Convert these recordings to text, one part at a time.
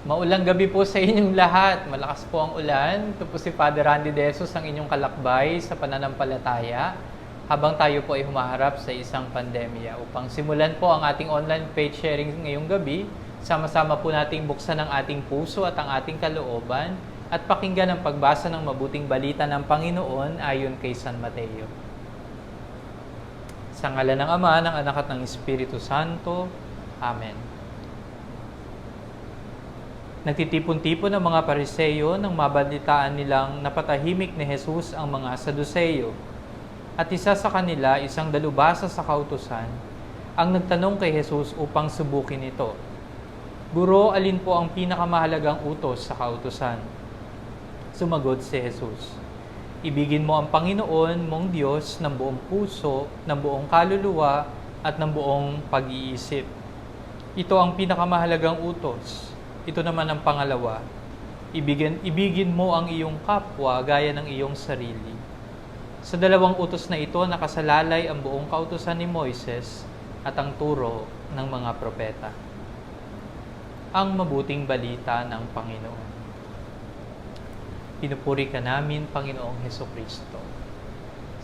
Maulang gabi po sa inyong lahat. Malakas po ang ulan. Ito po si Father Randy De Jesus, ang inyong kalakbay sa pananampalataya habang tayo po ay humaharap sa isang pandemya. Upang simulan po ang ating online faith sharing ngayong gabi, sama-sama po nating buksan ang ating puso at ang ating kalooban at pakinggan ang pagbasa ng mabuting balita ng Panginoon ayon kay San Mateo. Sa ngalan ng Ama, ng Anak at ng Espiritu Santo. Amen. Nagtitipon-tipon ang mga Pariseyo nang mabalitaan nilang napatahimik ni Jesus ang mga Saduseyo. At isa sa kanila, isang dalubhasa sa kautusan, ang nagtanong kay Jesus upang subukin ito. Guro, alin po ang pinakamahalagang utos sa kautusan? Sumagot si Jesus, ibigin mo ang Panginoon mong Diyos ng buong puso, ng buong kaluluwa, at ng buong pag-iisip. Ito ang pinakamahalagang utos. Ito naman ang pangalawa, ibigin mo ang iyong kapwa gaya ng iyong sarili. Sa dalawang utos na ito, nakasalalay ang buong kautusan ni Moises at ang turo ng mga propeta. Ang mabuting balita ng Panginoon. Pinupuri ka namin, Panginoong Hesukristo.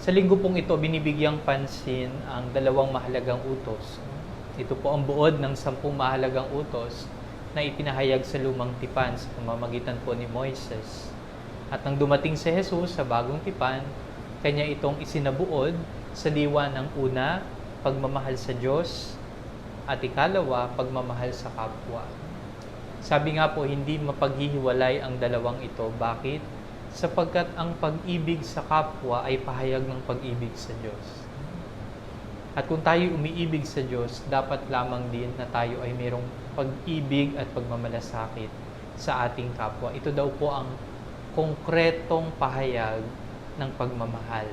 Sa linggo pong ito, binibigyang pansin ang dalawang mahalagang utos. Ito po ang buod ng 10 mahalagang utos na ipinahayag sa lumang tipan sa pamamagitan po ni Moises. At nang dumating si Jesus sa bagong tipan, kanya itong isinabuod sa diwa ng una, pagmamahal sa Diyos, at ikalawa, pagmamahal sa kapwa. Sabi nga po, hindi mapaghihiwalay ang dalawang ito. Bakit? Sapagkat ang pag-ibig sa kapwa ay pahayag ng pag-ibig sa Diyos. At kung tayo umiibig sa Diyos, dapat lamang din na tayo ay mayroong pag-ibig at pagmamalasakit sa ating kapwa. Ito daw po ang konkretong pahayag ng pagmamahal.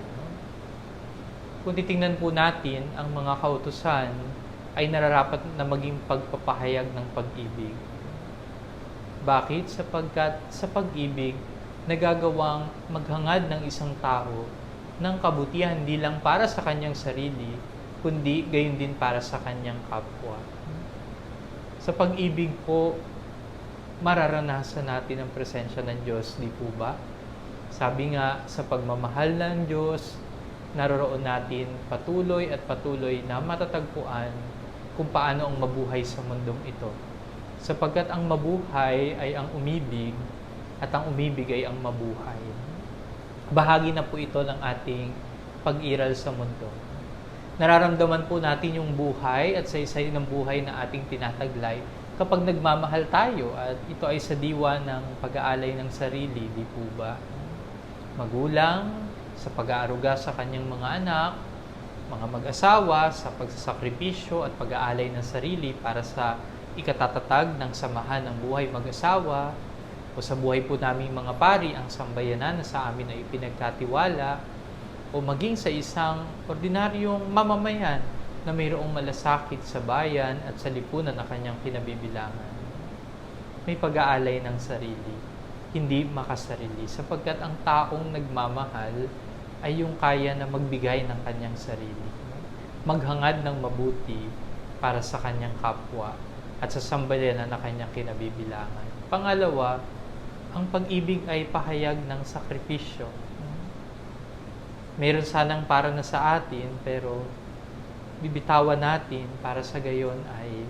Kung titingnan po natin, ang mga kautusan ay nararapat na maging pagpapahayag ng pag-ibig. Bakit? Sapagkat sa pag-ibig, nagagawang maghangad ng isang tao ng kabutihan hindi lang para sa kanyang sarili, kundi gayon din para sa kanyang kapwa. Sa pag-ibig po, mararanasan natin ang presensya ng Diyos, di po ba? Sabi nga, sa pagmamahal ng Diyos, naroroon natin patuloy at patuloy na matatagpuan kung paano ang mabuhay sa mundong ito. Sapagkat ang mabuhay ay ang umibig at ang umibig ay ang mabuhay. Bahagi na po ito ng ating pag-iral sa mundo. Nararamdaman po natin yung buhay at saysay ng buhay na ating tinataglay kapag nagmamahal tayo at ito ay sa diwa ng pag-aalay ng sarili, di po ba? Magulang sa pag-aaruga sa kanyang mga anak, mga mag-asawa sa pagsasakripisyo at pag-aalay ng sarili para sa ikatatatag ng samahan ng buhay mag-asawa o sa buhay po naming mga pari ang sambayanan na sa amin ay ipinagkatiwala o maging sa isang ordinaryong mamamayan na mayroong malasakit sa bayan at sa lipunan na kanyang kinabibilangan. May pag-aalay ng sarili, hindi makasarili, sapagkat ang taong nagmamahal ay yung kaya na magbigay ng kanyang sarili, maghangad ng mabuti para sa kanyang kapwa at sa sambayanan na kanyang kinabibilangan. Pangalawa, ang pag-ibig ay pahayag ng sakripisyo. Meron sanang para na sa atin, pero bibitawan natin para sa gayon ay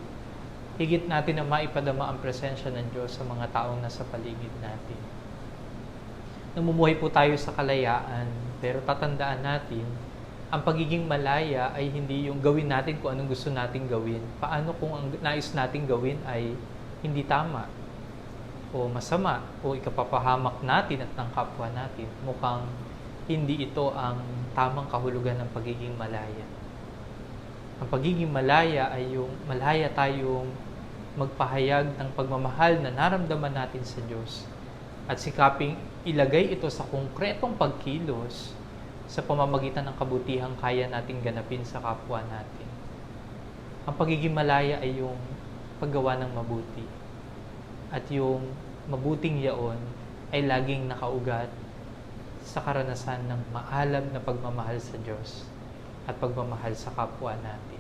higit natin na maipadama ang presensya ng Diyos sa mga taong nasa paligid natin. Namumuhay po tayo sa kalayaan, pero tatandaan natin, ang pagiging malaya ay hindi yung gawin natin kung anong gusto nating gawin. Paano kung ang nais nating gawin ay hindi tama o masama o ikapapahamak natin at ng kapwa natin? Mukhang hindi ito ang tamang kahulugan ng pagiging malaya. Ang pagiging malaya ay yung malaya tayong magpahayag ng pagmamahal na naramdaman natin sa Diyos at sikaping ilagay ito sa konkretong pagkilos sa pamamagitan ng kabutihang kaya nating ganapin sa kapwa natin. Ang pagiging malaya ay yung paggawa ng mabuti at yung mabuting yaon ay laging nakaugat sa karanasan ng maalab na pagmamahal sa Diyos at pagmamahal sa kapwa natin.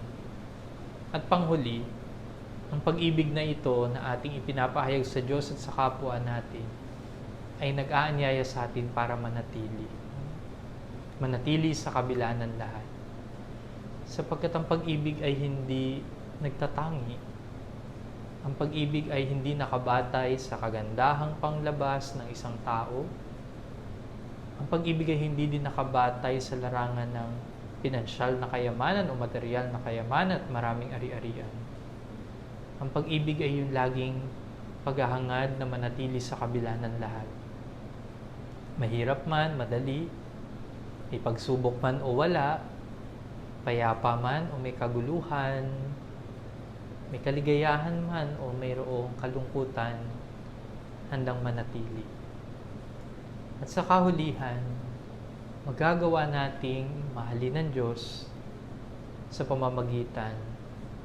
At panghuli, Ang pag-ibig na ito na ating ipinapahayag sa Diyos at sa kapwa natin ay nag-aanyaya sa atin para manatili. Manatili sa kabila ng lahat. Sapagkat ang pag-ibig ay hindi nagtatangi. Ang pag-ibig ay hindi nakabatay sa kagandahang panglabas ng isang tao. Ang pag-ibig ay hindi din nakabatay sa larangan ng pinansyal na kayamanan o material na kayamanan at maraming ari-arian. Ang pag-ibig ay yung laging paghahangad na manatili sa kabila ng lahat. Mahirap man, madali, may pagsubok man o wala, payapa man o may kaguluhan, may kaligayahan man o mayroong kalungkutan, handang manatili. At sa kahulihan, magagawa nating mahalin ng Diyos sa pamamagitan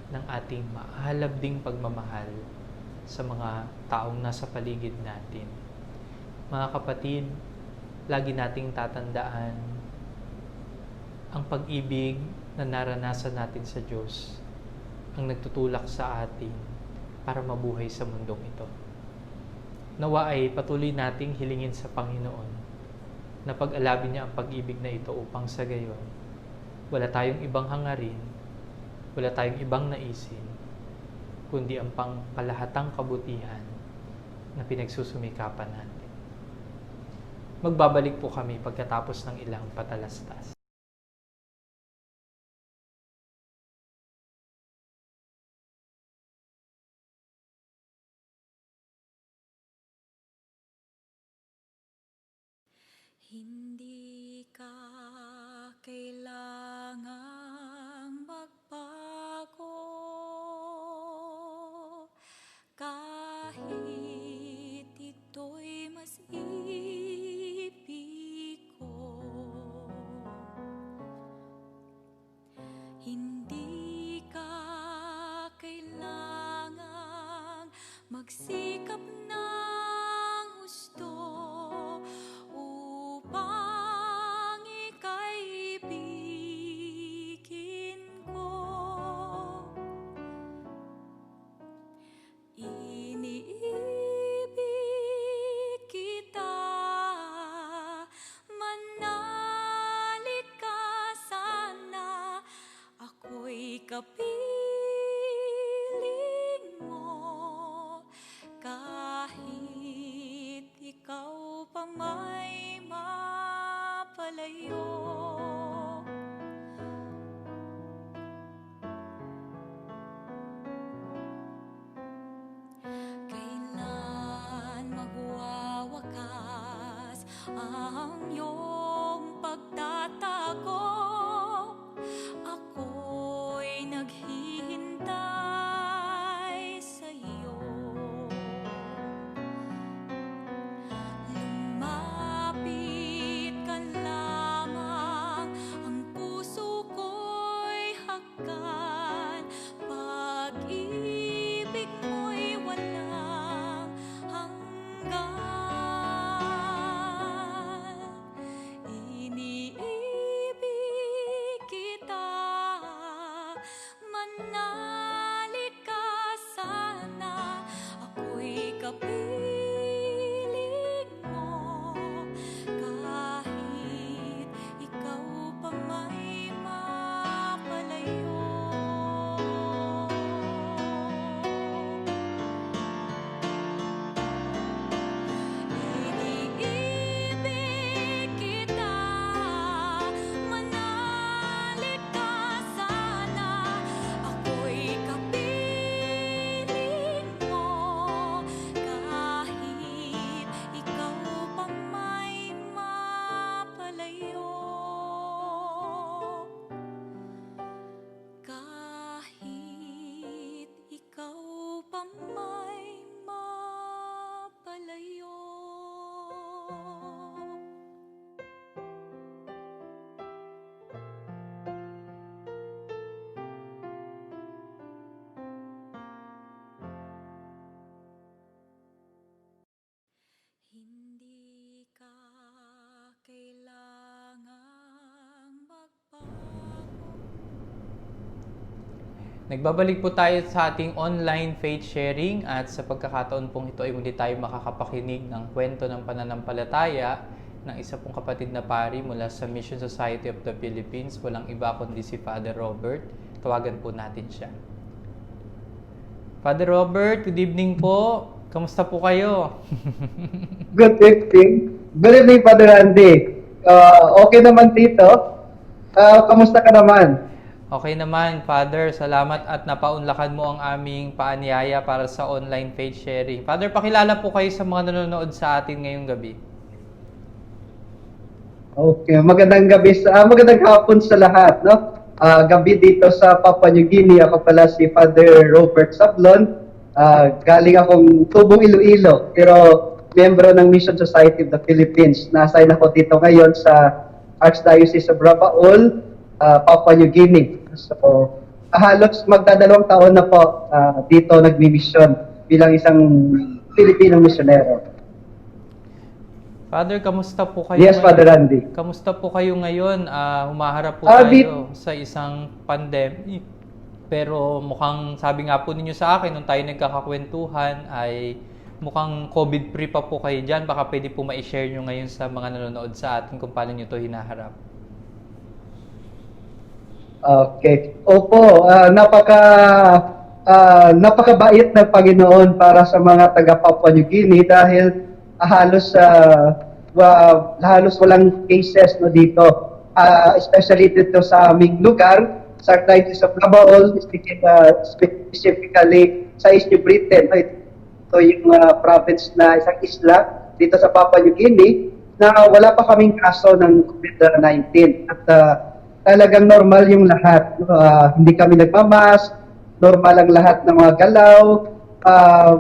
ng ating mahalab ding pagmamahal sa mga taong nasa paligid natin. Mga kapatid, lagi nating tatandaan ang pag-ibig na naranasan natin sa Diyos ang nagtutulak sa atin para mabuhay sa mundong ito. Nawa ay patuloy nating hilingin sa Panginoon na pag-alabin niya ang pag-ibig na ito upang sa gayon wala tayong ibang hangarin, wala tayong ibang naisin, kundi ang pangkalahatang kabutihan na pinagsusumikapan natin. Magbabalik po kami pagkatapos ng ilang patalastas. Hindi ka kailangang magbago kahit ito'y mas ibig ko. Hindi ka kailangang magsikap ng husto upang ika'y ibigin ko. Iniibig kita, manalig ka sana, ako'y kapiling mo, kahit ikaw pa may mapalayo. Kailan magwawakas ang iyong pagtatago? Ako'y naghihintay sa'yo. Lumapit ka lamang, ang puso ko'y hagkan. Pag-ibig mo'y walang hanggan. Nagbabalik po tayo sa ating online faith sharing at sa pagkakataon pong ito ay muli tayo makakapakinig ng kwento ng pananampalataya ng isa pong kapatid na pari mula sa Mission Society of the Philippines. Walang iba kundi si Father Robert. Tawagan po natin siya. Father Robert, good evening po. Kamusta po kayo? Good evening. Good evening, Father Andy. Okay naman dito. Kamusta ka naman? Okay naman, Father. Salamat at napaunlakan mo ang aming paanyaya para sa online faith sharing. Father, pakilala po kayo sa mga nanonood sa atin ngayong gabi. Okay, magandang hapon sa lahat, no? Gabi dito sa Papua New Guinea. Ako pala si Father Robert Sablon. Galing akong Tubong Iloilo, pero miyembro ng Mission Society of the Philippines. Na-assign ako dito ngayon sa Archdiocese of Rabaul, Papua New Guinea. So, halos magdadalawang taon na po dito nagmi-mission bilang isang Filipinong misyonero. Father, kamusta po kayo? Yes, Father Andy. Kamusta po kayo ngayon? Humaharap po tayo sa isang pandemic. Pero mukhang sabi nga po ninyo sa akin nung tayo nagkakakwentuhan ay mukhang COVID-free pa po kayo dyan. Baka pwede po ma-share nyo ngayon sa mga nanonood sa atin kung paano nyo ito hinaharap. Okay. Opo, napakabait ng Panginoon para sa mga taga Papua New Guinea dahil halos walang cases no dito. Especially dito sa aming lugar, sa Archdiocese of Rabaul, specifically sa East New Britain. Ito yung province na isang isla dito sa Papua New Guinea na wala pa kaming kaso ng COVID-19. At talagang normal yung lahat. Hindi kami nagmamask, normal ang lahat ng mga galaw.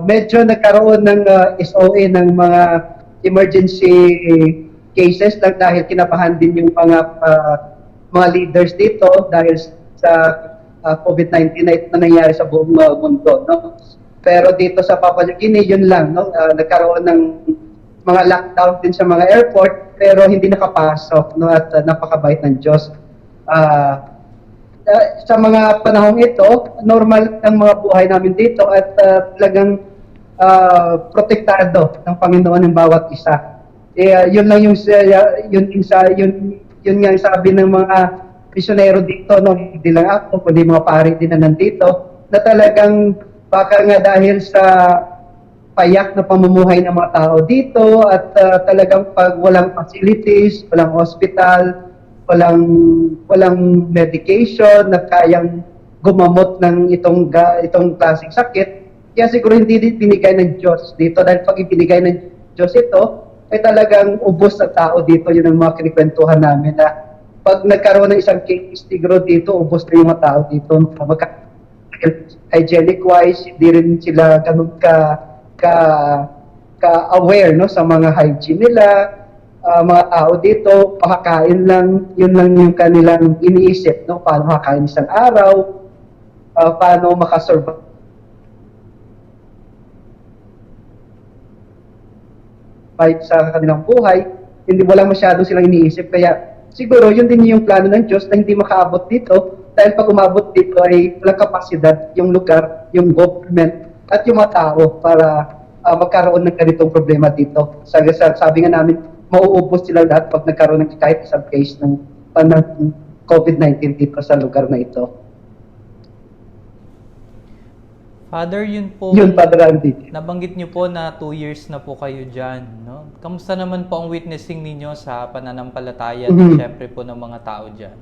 Medyo nagkaroon ng SOA ng mga emergency cases lang dahil kinabahan din yung mga leaders dito dahil sa COVID-19 na nangyayari sa buong mundo. No? Pero dito sa Papua New Guinea, yun lang. No? Nagkaroon ng mga lockdown din sa mga airport pero hindi nakapasok. No? At napakabait ng Diyos. Sa mga panahong ito, normal ang mga buhay namin dito at talagang protektado ng Panginoon ng bawat isa. Yun lang yung yun nga sabi ng mga misyonero dito, no, hindi lang ako, kundi mga pari din na nandito, na talagang baka nga dahil sa payak na pamumuhay ng mga tao dito at talagang pag walang facilities, walang hospital, walang medication na kayang gumamot ng itong klaseng sakit. Kaya siguro hindi binigay ng Diyos dito dahil pag ibinigay ng Diyos ito, ay talagang ubos na tao dito. Yun ang mga kinikwentuhan namin na pag nagkaroon ng isang case siguro dito, ubos na yung mga tao dito. Hygienic wise, hindi rin sila ganun ka-aware no, sa mga hygiene nila. Mga tao dito, makakain lang, yun lang yung kanilang iniisip, no? Paano makakain isang araw, paano makasurvive sa kanilang buhay, wala masyado silang iniisip. Kaya siguro yun din yung plano ng Diyos na hindi makaabot dito dahil pag umabot dito ay walang kapasidad yung lugar, yung government at yung mga tao para magkaroon ng ganitong problema dito. Sabi nga namin, mauubos sila lahat pag nagkaroon ng kahit isang case ng COVID-19 dito sa lugar na ito. Father, yun po, Father Andy. nabanggit niyo po na 2 years na po kayo dyan. No? Kamusta naman po ang witnessing ninyo sa pananampalataya at syempre po ng mga tao dyan?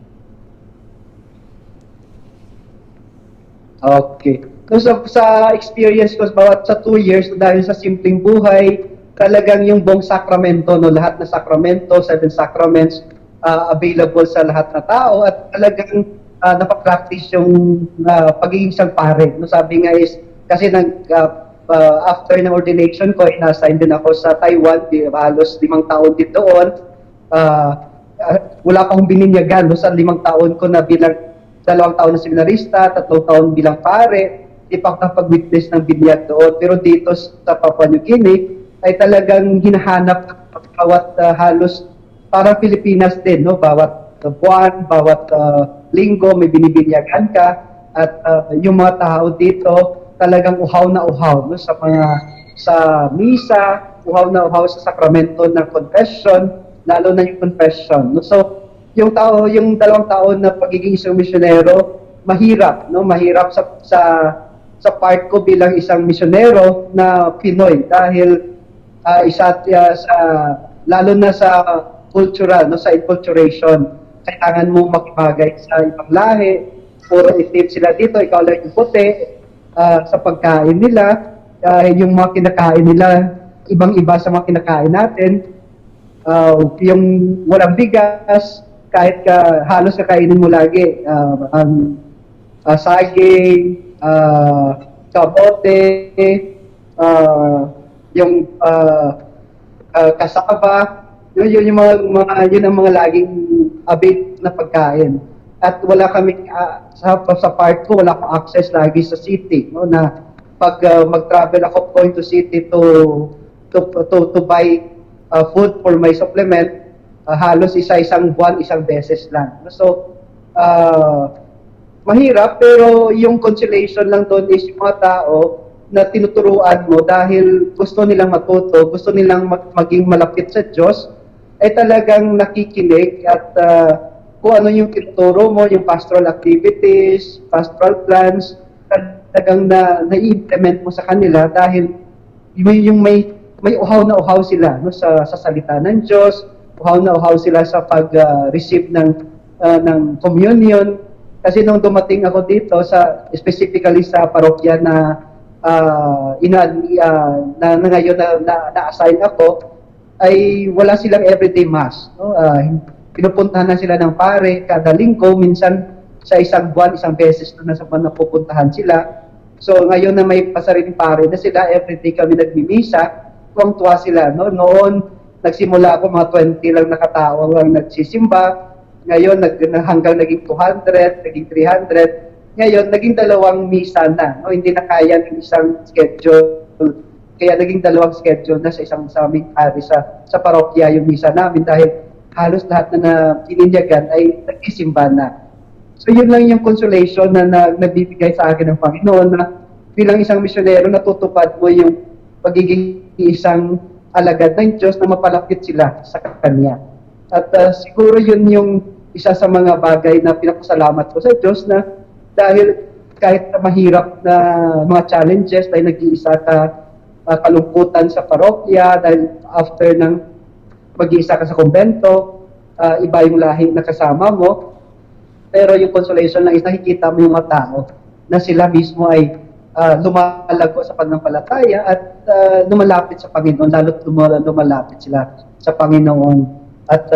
Okay. So, sa experience ko sa 2 years, dahil sa simpleng buhay, talagang yung buong sakramento, no, lahat na sakramento, 7 sacraments, available sa lahat na tao at talagang napapractice yung pagiging isang pare. No, sabi nga is, kasi after ng ordination ko, ina-assign din ako sa Taiwan, halos 5 taon din doon. Wala pa akong bininyagan no, sa 5 taon ko na bilang 2 taon na seminarista, 3 taon bilang pare, di pa ako napag-witness ng binyag doon. Pero dito sa Papua New Guinea, ay talagang hinahanap bawat halos parang Pilipinas din, no? Bawat buwan, bawat linggo may binibinyagan ka At yung mga tao dito talagang uhaw na uhaw, no, sa misa, uhaw na uhaw sa sakramento ng confession, lalo na yung confession. No? So, yung 2 taon na pagiging isang misyonero, mahirap, no? Mahirap sa part ko bilang isang misyonero na Pinoy dahil lalo na sa cultural, no, sa enculturation, kailangan mo makibagay sa ibang lahi, puro itim sila dito, ikaw lang yung puti, sa pagkain nila, yung mga kinakain nila, ibang-iba sa mga kinakain natin, yung walang bigas, kahit halos kakainin mo lagi, saging, kabote, yung kasaba, yun yun ang mga laging abit na pagkain. At wala kami sa part ko, wala akong access lagi sa city, no, na pag mag-travel ako going to city to buy food for my supplement, halos isang buwan, isang beses lang. So mahirap, pero yung consolation lang doon is yung mga tao na tinuturuan mo dahil gusto nilang matuto, gusto nilang maging malapit sa Diyos, ay talagang nakikinig at kung ano yung tinuturo mo, yung pastoral activities, pastoral plans, talagang na-implement mo sa kanila dahil yung may uhaw na uhaw sila, no, sa salita ng Diyos, uhaw na uhaw sila sa pag-receive ng communion. Kasi nung dumating ako dito, specifically sa parokya na ngayon na-assign ako, ay wala silang everyday mass. No? Pinupuntahan na sila ng pare kada linggo, minsan sa isang buwan, isang beses na nasa buwan na pupuntahan sila. So ngayon na may pasariling pare na sila, everyday kami nagmimisa, tuwang-tuwa sila. No? Noon, nagsimula ako, mga 20 lang nakatao ang nagsisimba. Ngayon, hanggang naging 200, naging 300. Ngayon, naging 2 misa na. No? Hindi na kaya ng isang schedule. Kaya naging 2 schedule na sa aming pare sa parokya yung misa namin dahil halos lahat na pininyagan ay nagsisimba na. So yun lang yung consolation na nabibigay sa akin ng Panginoon na bilang isang misyonero natutupad mo yung pagiging isang alagad ng Diyos na mapalapit sila sa Kanya. At siguro yun yung isa sa mga bagay na pinapasalamat ko sa Diyos na dahil kahit mahirap na mga challenges dahil nag-iisa ka kalungkutan sa parokya dahil after ng mag-iisa ka sa kumbento, iba yung lahi na kasama mo. Pero yung consolation lang is nakikita mo yung mga tao na sila mismo ay lumalago sa pananampalataya at lumalapit sa Panginoon, lalo't lumalapit sila sa Panginoon. At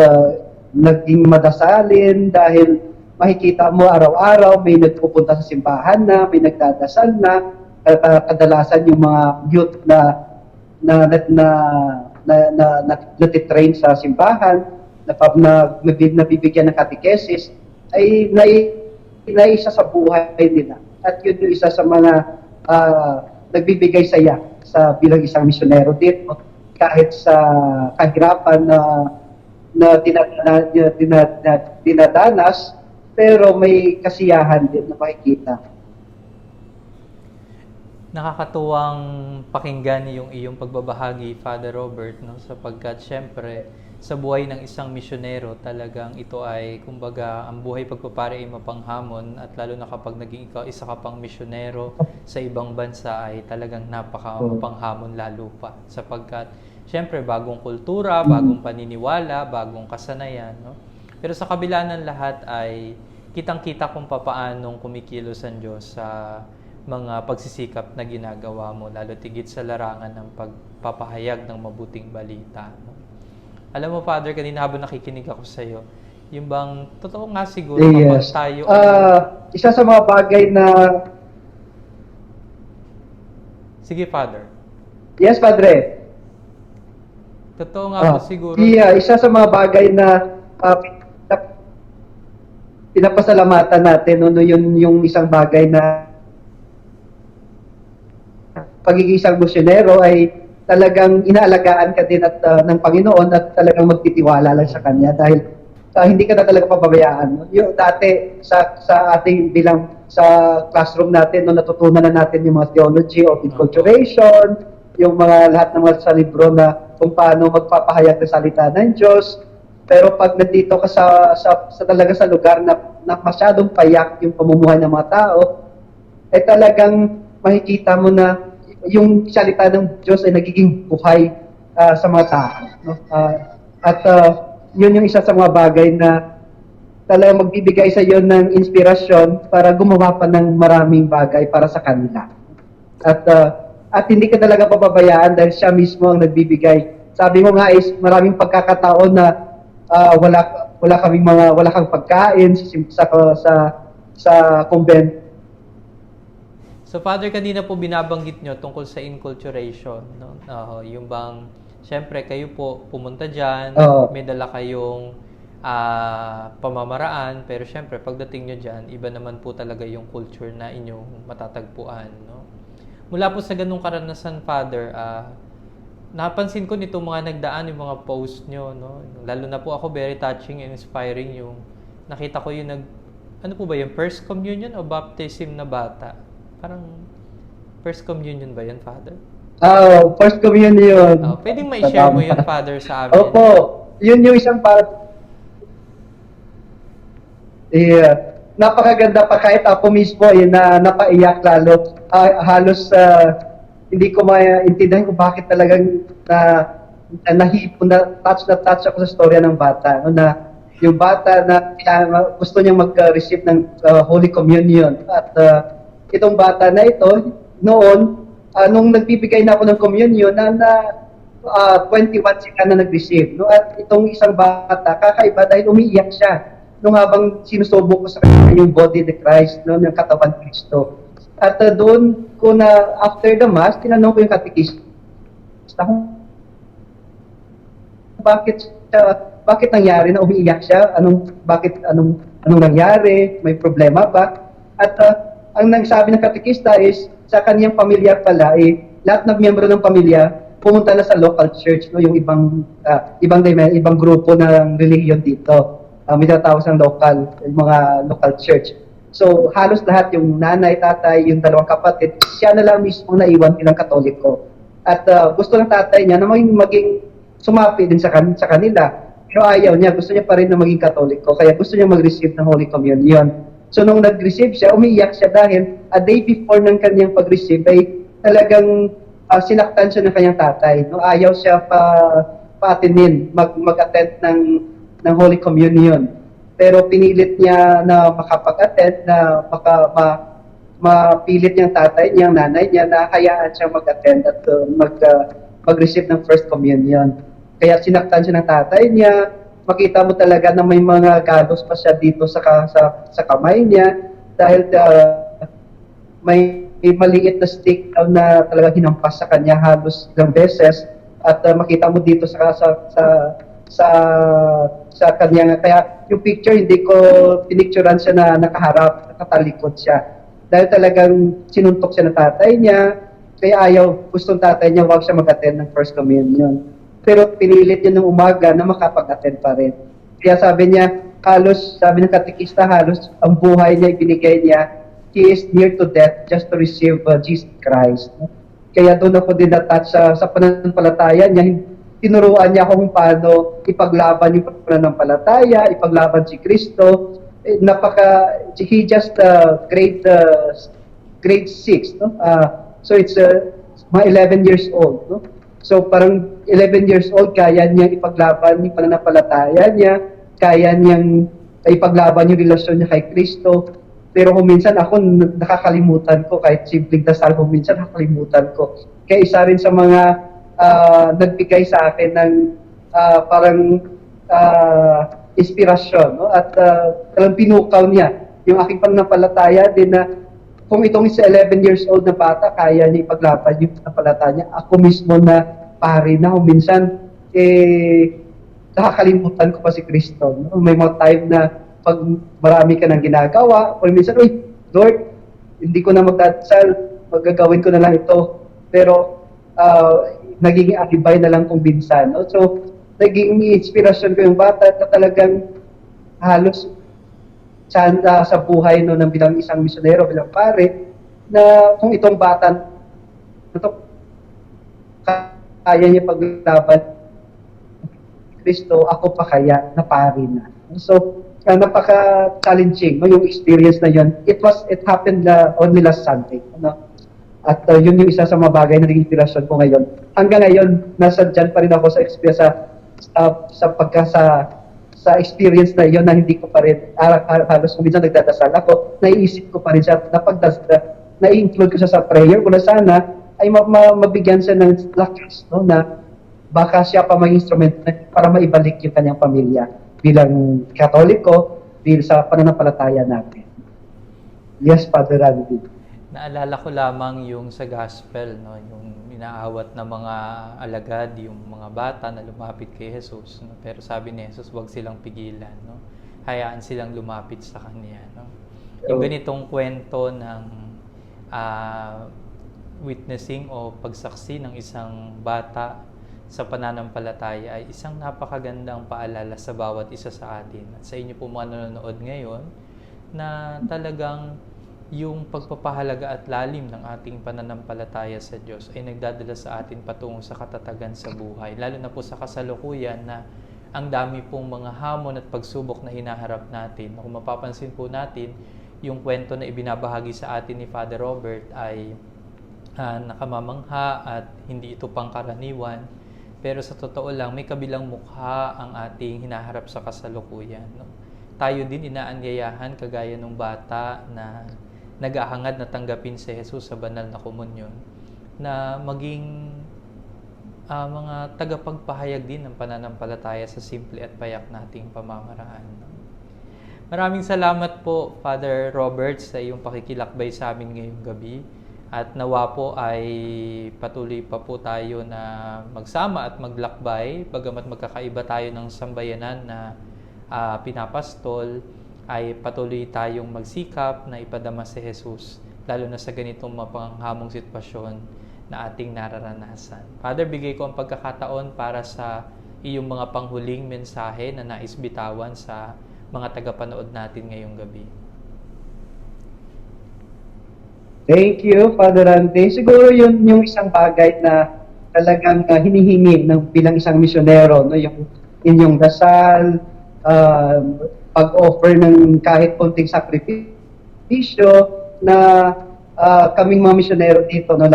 naging madasalin dahil makikita mo araw-araw may nagpupunta sa simbahan na, may nagdadasal na, kadalasan yung mga youth na natitrain sa simbahan, nabibigyan ng catechesis, ay naisa sa buhay nila. At yun yung isa sa mga nagbibigay saya sa bilang isang misyonero dito, kahit sa kahirapan na dinadanas, pero may kasiyahan din na makikita. Nakakatuwang pakinggan yung iyong pagbabahagi, Father Robert, no? Sapagkat syempre, sa buhay ng isang misyonero, talagang ito ay, kumbaga, ang buhay pagpapari ay mapanghamon at lalo na kapag naging ikaw, isa ka pang misyonero sa ibang bansa ay talagang napaka-mapanghamon lalo pa. Sapagkat, syempre, bagong kultura, bagong paniniwala, bagong kasanayan, no? Pero sa kabila ng lahat ay kitang-kita kung papaanong kumikilos ang Diyos sa mga pagsisikap na ginagawa mo, lalo tigit sa larangan ng pagpapahayag ng mabuting balita. No? Alam mo, Father, kanina habang nakikinig ako sa iyo, yung bang, totoo nga siguro, kapag tayo... isa sa mga bagay na... Sige, Father. Yes, Padre. Totoo nga po siguro. Isa sa mga bagay na pinapasalamatan natin, no, yung isang bagay na pagiging isang misyonero ay talagang inaalagaan ka din ng Panginoon at talagang magtitiwala lang sa Kanya dahil hindi ka na talaga pababayaan. No? Yung dati sa ating bilang sa classroom natin, no, natutunan na natin yung mga theology of enculturation, yung mga lahat ng mga sa libro na kung paano magpapahayag ng salita ng Diyos. Pero pag nandito ka sa talaga sa lugar na masyadong payak yung pamumuhay ng mga tao, ay talagang makikita mo na yung salita ng Diyos ay nagiging buhay sa mga tao. No? Yun yung isa sa mga bagay na talagang magbibigay sa iyo ng inspirasyon para gumawa pa ng maraming bagay para sa kanila. At hindi ka talaga papabayaan dahil siya mismo ang nagbibigay. Sabi mo nga is maraming pagkakataon na wala kang pagkain sa convent. So Father, kanina po binabanggit nyo tungkol sa inculturation, no? Yung bang, syempre kayo po pumunta dyan, may dala kayong pamamaraan, pero syempre pagdating nyo dyan, iba naman po talaga yung culture na inyong matatagpuan, no? Mula po sa ganung karanasan, Father, napansin ko nito mga nagdaan yung mga post nyo, no? Lalo na po ako, very touching and inspiring yung nakita ko yung ano po ba yung first communion o baptism na bata? Parang first communion ba yun, Father? First communion. Pwedeng ma-share mo yun, Father, sa amin. Opo, yun yung isang napakaganda pa kahit ako mismo na napaiyak lalo. Halos hindi ko maintindihan kung bakit talagang touch ako sa storya ng bata. No, na yung bata na gusto niyang mag-receive ng Holy Communion. At itong bata na ito, noon, nung nagbibigay na ako ng communion, 21 sila na nag-receive. No? At itong isang bata, kakaiba dahil umiiyak siya nung habang sinusubok ko sa kanya yung body ni Christ, no, ng katawan ni Kristo. At doon ko na, after the Mass, tinanong ko yung katekista bakit nangyari na umiiyak siya? Anong nangyari? May problema ba? At ang nagsabi ng katekista is, sa kaniyang pamilya pala, lahat ng miyembro ng pamilya, pumunta na sa local church, no, yung ibang grupo ng religion dito. May tatawag ng mga local church. So, halos lahat, yung nanay, tatay, yung dalawang kapatid, siya na lang mismo naiwan bilang Katoliko. At gusto ng tatay niya na maging sumapi din sa kanila. Pero ayaw niya, gusto niya pa rin na maging Katoliko. Kaya gusto niya mag-receive ng Holy Communion. So, nung nag-receive siya, umiiyak siya dahil a day before ng kanyang pag-receive ay talagang sinaktan siya ng kanyang tatay. No? Ayaw siya pa-attendin, mag-attend ng Holy Communion. Pero pinilit niya na makapag-attend, na mapilit niyang tatay niyang nanay niya na hayaan siya mag-attend at mag-receive ng First Communion. Kaya sinaktan siya ng tatay niya. Makita mo talaga na may mga galos pa siya dito sa kamay niya dahil may maliit na stick na talagang hinampas sa kanya halos ilang beses at makita mo dito sa kanya. Kaya yung picture hindi ko pinicturean siya na nakatalikod siya dahil talagang sinuntok siya ng tatay niya. Kaya gustong tatay niya wag siya mag-attend ng First Communion. Pero pinilit niya ng umaga na makapag-attend pa rin. Kaya sabi niya, sabi ng katekista, halos ang buhay niya, ibinigay niya, he is near to death just to receive Jesus Christ. Kaya doon ako din na-touch sa pananampalataya niya. Tinuruan niya kung paano ipaglaban yung pananampalataya, ipaglaban si Kristo. He just grade 6. No? So it's mga 11 years old. No? So parang 11 years old, kaya niyang ipaglaban yung pananampalataya niya, kaya niyang ipaglaban yung relasyon niya kay Kristo. Pero kung minsan ako nakakalimutan ko, kahit simpleng dasal, kung minsan nakakalimutan ko. Kaya isa rin sa mga nagbigay sa akin ng parang inspirasyon, no? At talagang pinukaw niya yung aking pananampalataya din na kung itong isa 11 years old na bata, kaya niya ipaglaban yung pananampalataya niya. Ako mismo na pari na, kung minsan, nakakalimutan ko pa si Kristo. No? May mga time na pag marami ka nang ginagawa, o minsan, Lord, hindi ko na magdadasal, magagawin ko na lang ito. Pero, naging alibay na lang kung minsan. No? So, naging inspirasyon ko yung bata na talagang halos sa buhay no, ng bilang isang misyonero, bilang pare, na kung itong bata na to, kaya niya paglaban Kristo, ako pa kaya na pare na. So, napaka-challenging no, yung experience na yun. It happened only last Sunday. No? At yun yung isa sa mga bagay na naging inspirasyon ko ngayon. Hanggang ngayon, nasa dyan pa rin ako sa experience sa experience na yun na hindi ko pa rin, halos kung minsan nagdadasal ako, naiisip ko pa rin siya, na-include ko siya sa prayer ko na sana ay mabigyan siya ng lakas, no, na baka siya pa maging instrument para maibalik yung kanyang pamilya bilang Katoliko, bilang sa pananampalataya natin. Yes, Father Randy. Naalala ko lamang yung sa gospel, no, yung inaawat na mga alagad, yung mga bata na lumapit kay Jesus, no? Pero sabi ni Jesus, huwag silang pigilan, no? Hayaan silang lumapit sa Kanya, no? Yung ganitong kwento ng witnessing o pagsaksi ng isang bata sa pananampalataya ay isang napakagandang paalala sa bawat isa sa atin. At sa inyo po mga nanonood ngayon, na talagang yung pagpapahalaga at lalim ng ating pananampalataya sa Diyos ay nagdadala sa atin patungo sa katatagan sa buhay. Lalo na po sa kasalukuyan na ang dami pong mga hamon at pagsubok na hinaharap natin. Kung mapapansin po natin, yung kwento na ibinabahagi sa atin ni Father Robert ay nakamamangha at hindi ito pangkaraniwan. Pero sa totoo lang, may kabilang mukha ang ating hinaharap sa kasalukuyan. No? Tayo din inaanyayahan kagaya ng bata na nag-ahangad na tanggapin si Jesus sa banal na komunyon, na maging mga tagapagpahayag din ng pananampalataya sa simple at payak nating pamamaraan. Maraming salamat po, Father Robert, sa iyong pakikilakbay sa amin ngayong gabi. At nawa po ay patuloy pa po tayo na magsama at maglakbay, bagamat magkakaiba tayo ng sambayanan na pinapastol, ay patuloy tayong magsikap na ipadama si Jesus, lalo na sa ganitong mapanghamong sitwasyon na ating nararanasan. Father, bigay ko ang pagkakataon para sa iyong mga panghuling mensahe na nais bitawan sa mga tagapanood natin ngayong gabi. Thank you, Father Ante. Siguro yun yung isang bagay na talagang hinihingi ng bilang isang misyonero, no? Yung inyong dasal, pag-offer ng kahit konting sakripisyo na kaming mga misyonero dito, no,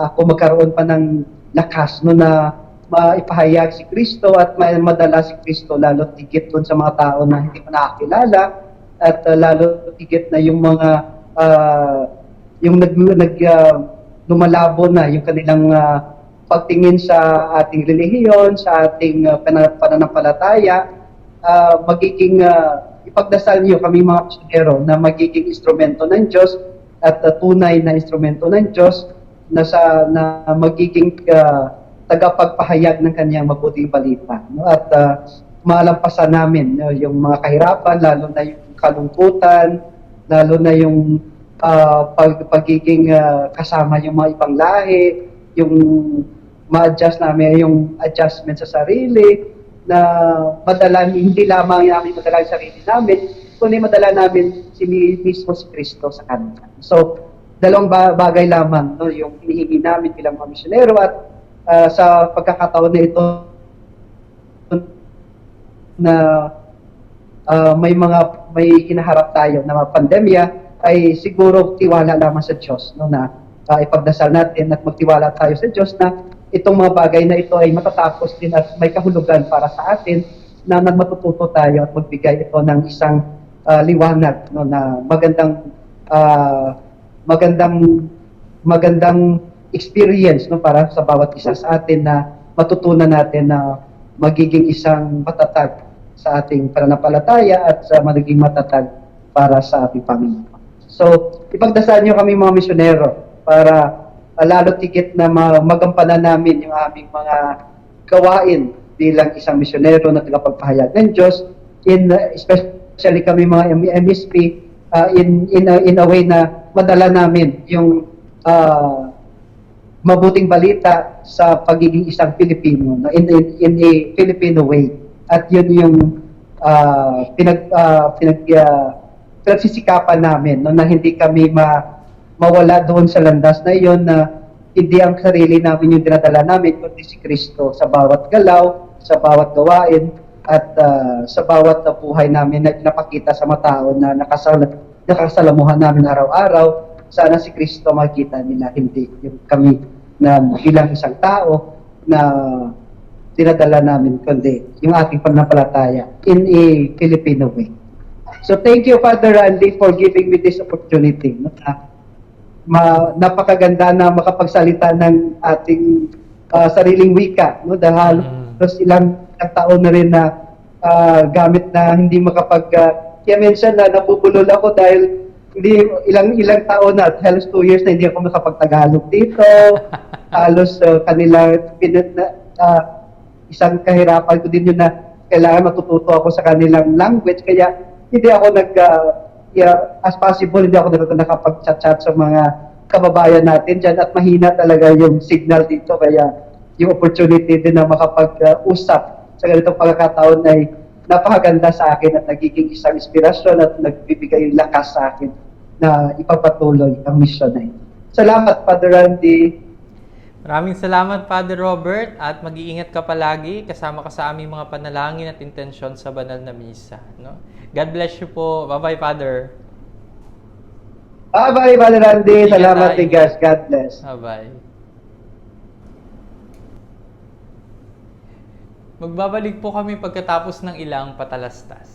ako magkaroon pa ng lakas, no, na maipahayag si Kristo at madala si Kristo, lalo tigit doon sa mga tao na hindi pa nakakilala, at lalo tigit na yung mga lumalabo na yung kanilang pagtingin sa ating relihiyon, sa ating pananampalataya, magiging ipagdasal niyo kami mga misyonero na magiging instrumento ng Diyos at tunay na instrumento ng Diyos na magiging tagapagpahayag ng kanyang mabuting balita. No? At malampasan namin, no, yung mga kahirapan, lalo na yung kalungkutan, lalo na yung pagiging kasama yung mga ibang lahi, yung ma-adjust namin, yung adjustment sa sarili, na madala, hindi lamang namin madala yung sarili namin, kundi madala namin mismo si Kristo sa kanila. So, dalawang bagay lamang, no, yung hinihingi namin bilang mga misyonero, at sa pagkakataon na ito na may kinaharap tayo na mga pandemya, ay siguro tiwala lamang sa Diyos, no, na ipagdasal natin at magtiwala tayo sa Diyos na itong mga bagay na ito ay matatapos din at may kahulugan para sa atin, na matututo tayo at magbigay ito ng isang liwanag, no, na magandang experience, no, para sa bawat isa sa atin, na matutunan natin na magiging isang matatag sa ating pananampalataya at sa magiging matatag para sa ating Panginoon. So, ipagdasal niyo kami mga misyonero para lalo tigit na magampanan namin yung aming mga gawain bilang isang misyonero na tagapagpahayag ng Diyos, especially kami mga MSP, in a way na madala namin yung mabuting balita sa pagiging isang Pilipino, no, in a Filipino way. At yun yung pinagsisikapan namin no, na hindi kami mawala doon sa landas na iyon, na hindi ang sarili namin yung dinadala namin, kundi si Kristo sa bawat galaw, sa bawat gawain, at sa bawat buhay namin na pinapakita sa mga tao na nakasalamuhan namin araw-araw. Sana si Kristo makita nila, hindi yung kami na bilang isang tao na dinadala namin, kundi yung ating pananampalataya in a Filipino way. So thank you, Father Randy, for giving me this opportunity. No? Napakaganda na makapagsalita ng ating sariling wika. No? Dahil ilang taon na rin na gamit na hindi kaya minsan na napupulol ako dahil hindi ilang taon na, halos 2 years na hindi ako makapagtagalog dito. Halos isang kahirapan ko din yun na kailangan matututo ako sa kanilang language. Kaya hindi ako as possible, hindi ako nakapag-chat sa mga kababayan natin dyan, at mahina talaga yung signal dito. Kaya yung opportunity din na makapag-usap sa ganitong pagkakataon ay napakaganda sa akin at nagiging isang inspirasyon at nagbibigay lakas sa akin na ipagpatuloy ang misyon na ito. Salamat, Father Randy. Maraming salamat, Father Robert, at mag-iingat ka palagi kasama ka sa aming mga panalangin at intensyon sa banal na misa. No? God bless you po. Bye-bye, Father. Bye-bye, Father Randy. Ingat Salamat, tayo. guys. God bless. Bye-bye. Magbabalik po kami pagkatapos ng ilang patalastas.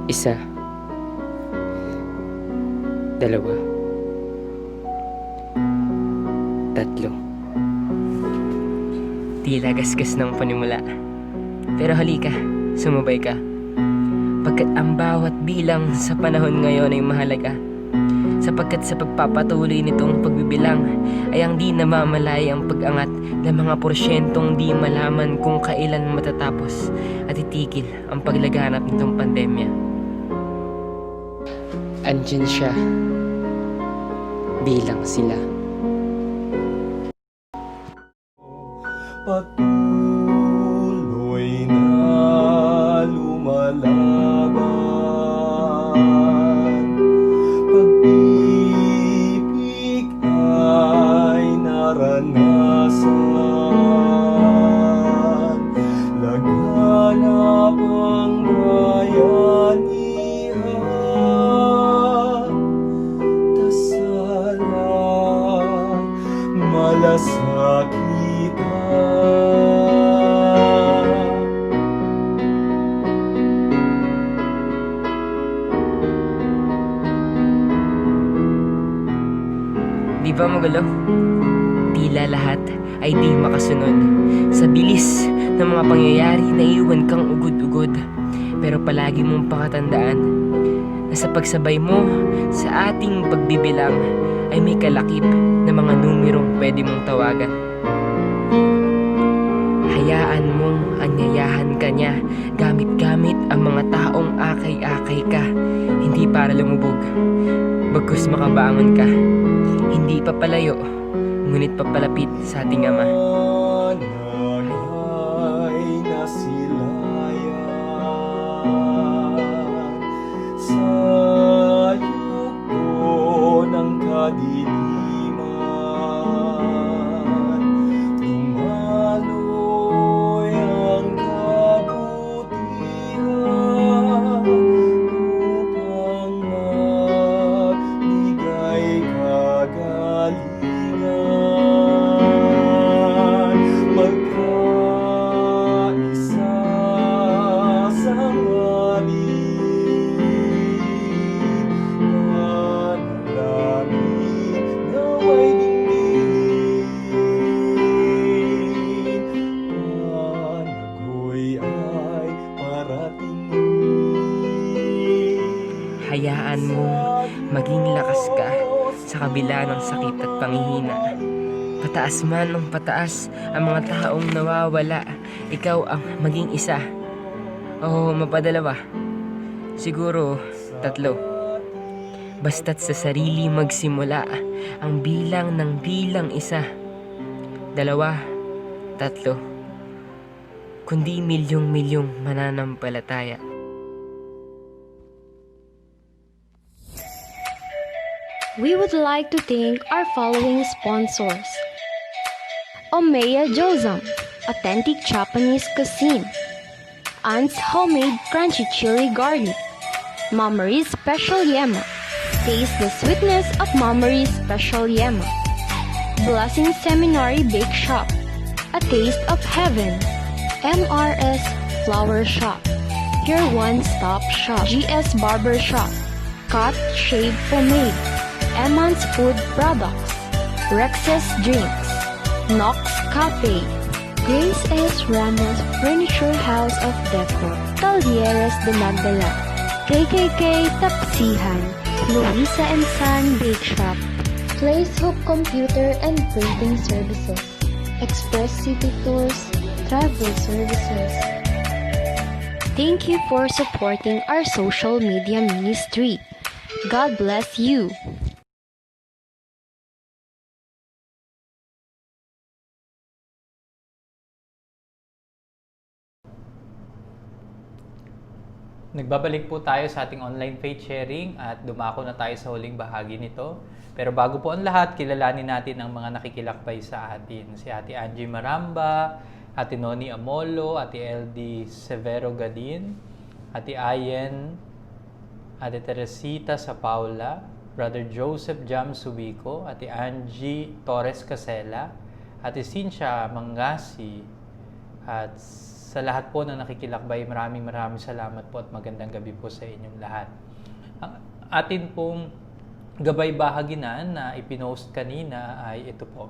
Isa, dalawa, tatlo. Tila gasgas ng panimula. Pero halika, sumabay ka. Pagkat ang bawat bilang sa panahon ngayon ay mahalaga. Sapagkat sa pagpapatuloy nitong pagbibilang ay ang di namamalay ang pag-angat ng mga porsyentong di malaman kung kailan matatapos at itigil ang paglaganap nitong pandemya. Andyan siya, bilang sila. Patuloy na lumalaban, pag-ibig ay naranasan, laganap ang bayanihan, dasalan, malasakitan. Di ba magulo? Tila lahat ay di makasunod sa bilis ng mga pangyayari na iwan kang ugod-ugod. Pero palagi mong pakatandaan na sa pagsabay mo sa ating pagbibilang ay may kalakip na mga numerong pwede mong tawagan. Hayaan mong anyayahan ka niya gamit-gamit ang mga taong akay-akay ka, hindi para lumubog, bagkus makabangon ka, hindi papalayo, ngunit papalapit sa ating Ama. Nanay na silayan sa yugto ng kadiliman, tumaloy ang kabutihan upang magbigay kagalingan. hayaan mong maging lakas ka sa kabila ng sakit at panghihina. Pataas man ng pataas ang mga taong nawawala, ikaw ang maging isa. O mapadalawa, siguro 3. Basta't sa sarili magsimula ang bilang ng bilang 1, 2, 3, kundi milyong-milyong mananampalataya. We would like to thank our following sponsors. Omeya Jozam, authentic Japanese cuisine. Ant's homemade crunchy chili garlic. Mamari's special yema. Taste the sweetness of Mamari's special yema. Blessing Seminary Bake Shop. A taste of heaven. MRS Flower Shop. Your one-stop shop. GS Barber Shop. Cut Shave Pomade. Eman's Food Products. Rex's Drinks. Knox Cafe. Grace S. Ramos Furniture House of Decor. Talieres de Magdala. KKK Tapsihan. Luisa and San Bake Shop. Place Hook Computer and Printing Services. Express City Tours. Travel Services. Thank you for supporting our social media ministry. God bless you. Nagbabalik po tayo sa ating online faith sharing at dumako na tayo sa huling bahagi nito. Pero bago po ang lahat, kilalanin natin ang mga nakikilakbay sa atin. Si Ate Angie Maramba, Ate Noni Amolo, Ate LD Severo Gadin, Ate Ayen, Ate Teresita sa Paula, Brother Joseph Jam Subico, Ate Angie Torres Casela, Ate Cynthia Mangasi, at sa lahat po na nakikilakbay, maraming salamat po at magandang gabi po sa inyong lahat. Ang atin pong gabay bahaginan na ipinost kanina ay ito po.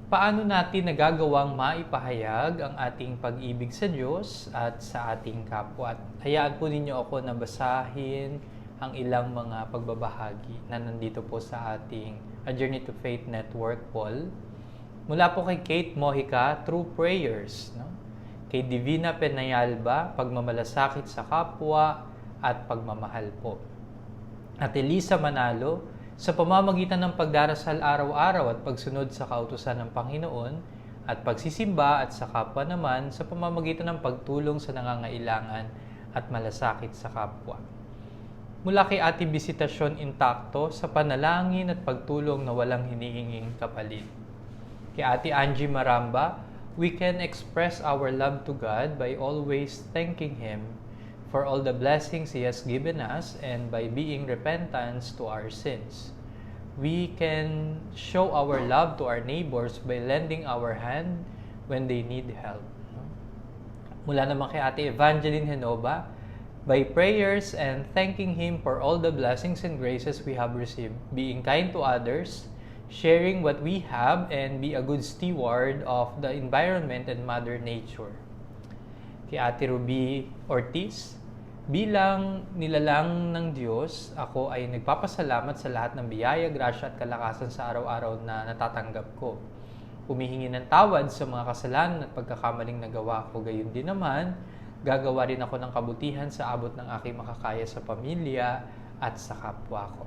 Paano natin nagagawang maipahayag ang ating pag-ibig sa Diyos at sa ating kapwa? At hayaan po ninyo ako na basahin ang ilang mga pagbabahagi na nandito po sa ating A Journey to Faith Network poll. Mula po kay Kate Mojica, Through Prayers, no? Kay Divina Penayalba, pagmamalasakit sa kapwa at pagmamahal po. At Elisa Manalo, sa pamamagitan ng pagdarasal araw-araw at pagsunod sa kautusan ng Panginoon at pagsisimba at sa kapwa naman sa pamamagitan ng pagtulong sa nangangailangan at malasakit sa kapwa. Mula kay Ate Bisitasyon Intakto, sa panalangin at pagtulong na walang hiniinging kapalit. Kay Ate Angie Maramba, we can express our love to God by always thanking Him for all the blessings He has given us and by being repentant to our sins. We can show our love to our neighbors by lending our hand when they need help. Mula naman kay Ate Evangeline Henova, by prayers and thanking Him for all the blessings and graces we have received, being kind to others, sharing what we have, and be a good steward of the environment and Mother Nature. Kay Ate Ruby Ortiz, bilang nilalang ng Diyos, ako ay nagpapasalamat sa lahat ng biyaya, grasya at kalakasan sa araw-araw na natatanggap ko. Humihingi ng tawad sa mga kasalanan at pagkakamaling nagawa ko. Gayon din naman, gagawa rin ako ng kabutihan sa abot ng aking makakaya sa pamilya at sa kapwa ko.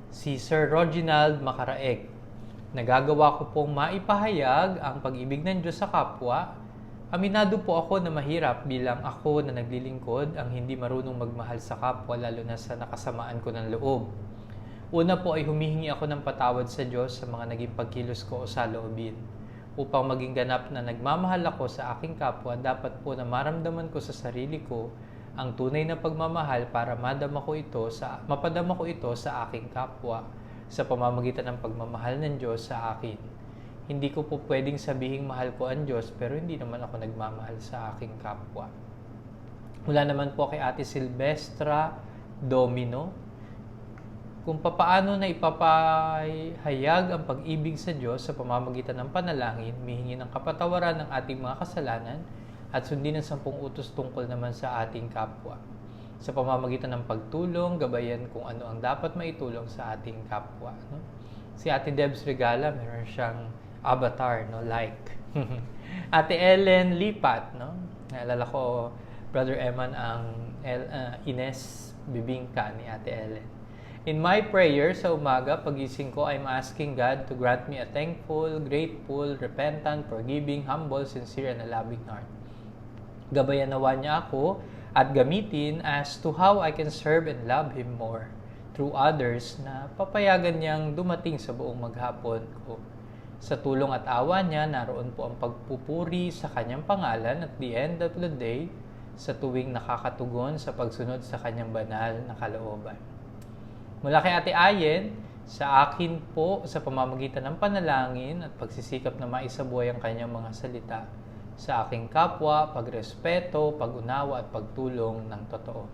Si Sir Reginald Macaraeg, nagagawa ko pong maipahayag ang pag-ibig ng Diyos sa kapwa. Aminado po ako na mahirap bilang ako na naglilingkod ang hindi marunong magmahal sa kapwa, lalo na sa nakasamaan ko ng loob. Una po ay humihingi ako ng patawad sa Diyos sa mga naging pagkilos ko o saloobin. Upang maging ganap na nagmamahal ako sa aking kapwa, dapat po na maramdaman ko sa sarili ko ang tunay na pagmamahal para mapadama ko ito sa aking kapwa sa pamamagitan ng pagmamahal ng Diyos sa akin. Hindi ko po pwedeng sabihing mahal ko ang Diyos pero hindi naman ako nagmamahal sa aking kapwa. Mula naman po kay Ate Silvestra Domino, kung papaano na ipapahayag ang pag-ibig sa Diyos sa pamamagitan ng panalangin, humihingi ng kapatawaran ng ating mga kasalanan, at sundin ang 10 utos tungkol naman sa ating kapwa. sa pamamagitan ng pagtulong, gabayan kung ano ang dapat maitulong sa ating kapwa. No? Si Ate Debs Regala, meron siyang avatar, no? Like. Ate Ellen Lipat, no? Naalala ko, Brother Eman, ang Ines Bibingka ni Ate Ellen. In my prayer sa umaga, pagising ko, I'm asking God to grant me a thankful, grateful, repentant, forgiving, humble, sincere, and a loving heart. Gabayan nawa niya ako at gamitin as to how I can serve and love Him more through others na papayagan niyang dumating sa buong maghapon ko. Sa tulong at awa niya, naroon po ang pagpupuri sa kanyang pangalan at the end of the day, sa tuwing nakakatugon sa pagsunod sa kanyang banal na kalooban. Mula kay Ate Ayen, sa akin po sa pamamagitan ng panalangin at pagsisikap na maisabuhay ang kanyang mga salita sa aking kapwa, pagrespeto, pag-unawa at pagtulong ng totoo.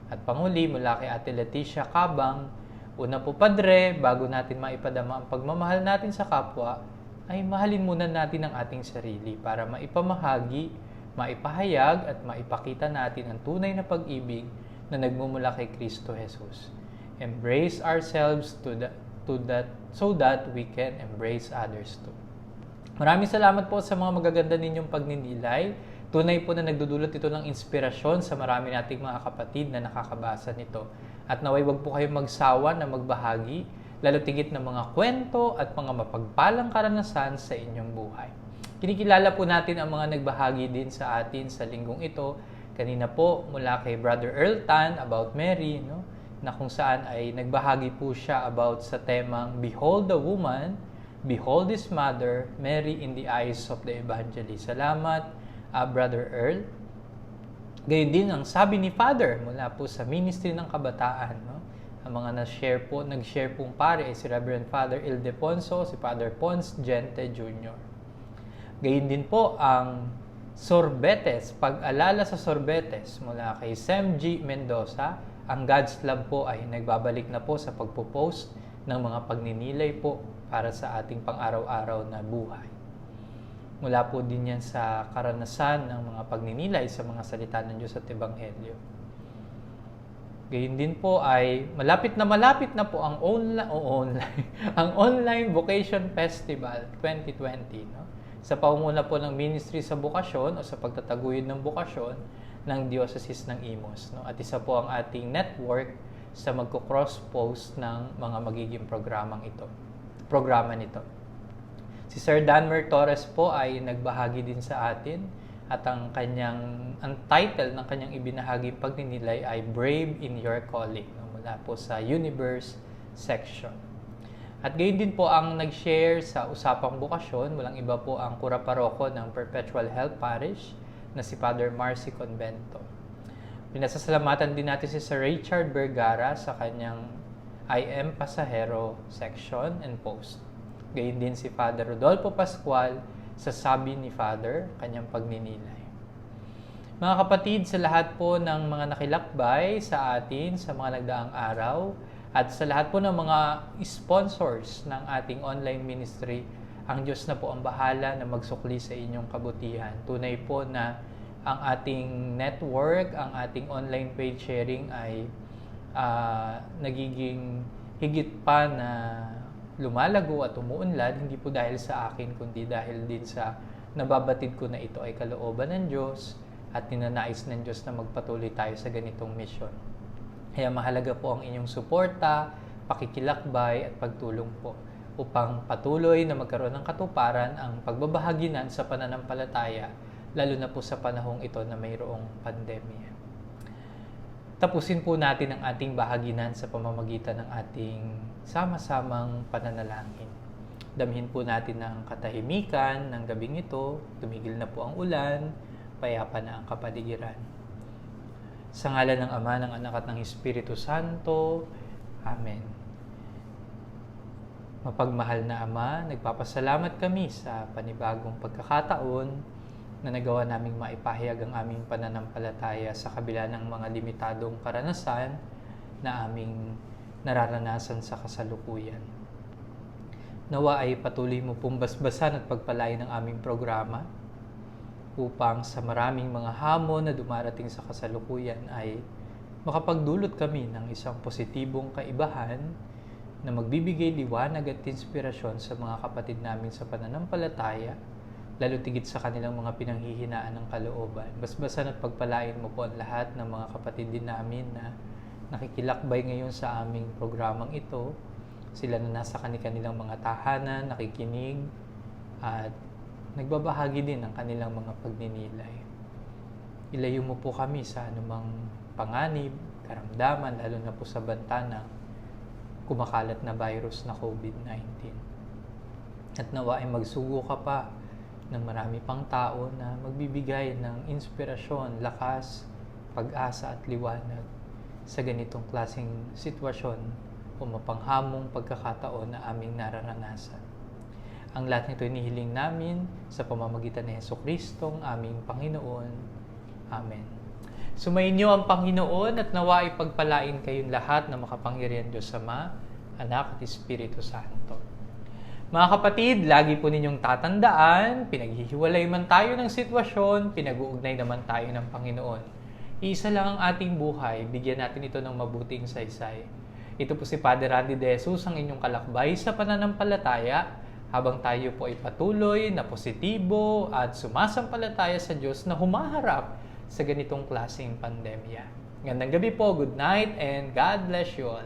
At panghuli, mula kay Ate Leticia Cabang, una po Padre, bago natin maipadama ang pagmamahal natin sa kapwa, ay mahalin muna natin ang ating sarili para maipamahagi, maipahayag at maipakita natin ang tunay na pag-ibig na nagmumula kay Kristo Jesus. Embrace ourselves so that we can embrace others too. Maraming salamat po sa mga magaganda ninyong pagninilay. Tunay po na nagdudulot ito ng inspirasyon sa marami nating mga kapatid na nakakabasa nito. At naway wag po kayong magsawa na magbahagi, lalo tigit ng mga kwento at mga mapagpalang karanasan sa inyong buhay. Kinikilala po natin ang mga nagbahagi din sa atin sa linggong ito. Kanina po mula kay Brother Earl Tan about Mary, no? Na kung saan ay nagbahagi po siya about sa temang Behold the Woman, Behold His Mother, Mary in the Eyes of the Evangelist. Salamat, Brother Earl. Gayun din ang sabi ni Father mula po sa Ministry ng Kabataan. No? Ang mga nag-share pong pare ay si Reverend Father Ildefonso, si Father Pons Gente Jr. Gayun din po ang Sorbetes, pag-alala sa Sorbetes mula kay Sam G. Mendoza. Ang God's Love po ay nagbabalik na po sa pagpo-post ng mga pagninilay po para sa ating pang-araw-araw na buhay. Mula po din yan sa karanasan ng mga pagninilay sa mga salita ng Diyos at Ebanghelyo. Gayun din po ay malapit na po ang online Vocation Festival 2020. No? Sa pangunguna po ng Ministry sa Bukasyon o sa pagtataguyod ng bukasyon ng Diocese ng Imus. No? At isa po ang ating network sa magko-cross-post ng mga magiging programa nito. Si Sir Danmer Torres po ay nagbahagi din sa atin at ang title ng kanyang ibinahagi pagninilay ay Brave in Your Calling, no? Mula po sa Universe section. At gayon din po ang nag-share sa Usapang Bukasyon, walang iba po ang Kura Paroko ng Perpetual Help Parish na si Father Marcy Convento. Pinasasalamatan din natin si Sir Richard Vergara sa kanyang I Am Pasahero section and post. Gayon din si Father Rodolfo Pascual sa Sabi ni Father, kanyang pagninilay. Mga kapatid, sa lahat po ng mga nakilakbay sa atin sa mga nagdaang araw at sa lahat po ng mga sponsors ng ating online ministry, ang Diyos na po ang bahala na magsukli sa inyong kabutihan. Tunay po na ang ating network, ang ating online page sharing ay nagiging higit pa na lumalago at umuunlad, hindi po dahil sa akin, kundi dahil din sa nababatid ko na ito ay kalooban ng Diyos at ninanais ng Diyos na magpatuloy tayo sa ganitong misyon. Kaya mahalaga po ang inyong suporta, pakikilakbay at pagtulong po upang patuloy na magkaroon ng katuparan ang pagbabahaginan sa pananampalataya, lalo na po sa panahong ito na mayroong pandemya. Tapusin po natin ang ating bahaginan sa pamamagitan ng ating sama-samang pananalangin. Damhin po natin ang katahimikan ng gabing ito, tumigil na po ang ulan, payapa na ang kapaligiran. Sa ngalan ng Ama, ng Anak at ng Espiritu Santo. Amen. Mapagmahal na Ama, nagpapasalamat kami sa panibagong pagkakataon na nagawa naming maipahayag ang aming pananampalataya sa kabila ng mga limitadong karanasan na aming nararanasan sa kasalukuyan. Nawa ay patuloy mo pong basbasan at pagpalain ng aming programa upang sa maraming mga hamon na dumarating sa kasalukuyan ay makapagdulot kami ng isang positibong kaibahan na magbibigay liwanag at inspirasyon sa mga kapatid namin sa pananampalataya, lalo tigit sa kanilang mga pinanghihinaan ng kalooban. Basbasan at pagpalain mo po ang lahat ng mga kapatid din namin na nakikilakbay ngayon sa aming programang ito. Sila na nasa kanilang mga tahanan, nakikinig, at nagbabahagi din ng kanilang mga pagninilay. Ilayo mo po kami sa anumang panganib, karamdaman, lalo na po sa banta ng kumakalat na virus na COVID-19. At nawa ay magsugo ka pa ng marami pang tao na magbibigay ng inspirasyon, lakas, pag-asa at liwanag sa ganitong klaseng sitwasyon o mapanghamong pagkakataon na aming nararanasan. Ang lahat nito inihiling namin sa pamamagitan ni Hesukristo, ang aming Panginoon. Amen. Sumainyo ang Panginoon at nawa ay pagpalain kayong lahat na makapangyarihan Diyos Ama, Anak at Espiritu Santo. Mga kapatid, lagi po ninyong tatandaan, pinaghihiwalay man tayo ng sitwasyon, pinag-uugnay naman tayo ng Panginoon. Iisa lang ang ating buhay, bigyan natin ito ng mabuting saysay. Ito po si Padre Randy De Jesus, ang inyong kalakbay sa pananampalataya, habang tayo po ay patuloy na positibo at sumasampalataya sa Diyos na humaharap sa ganitong klaseng pandemya. Gandang gabi po, good night, and God bless you all.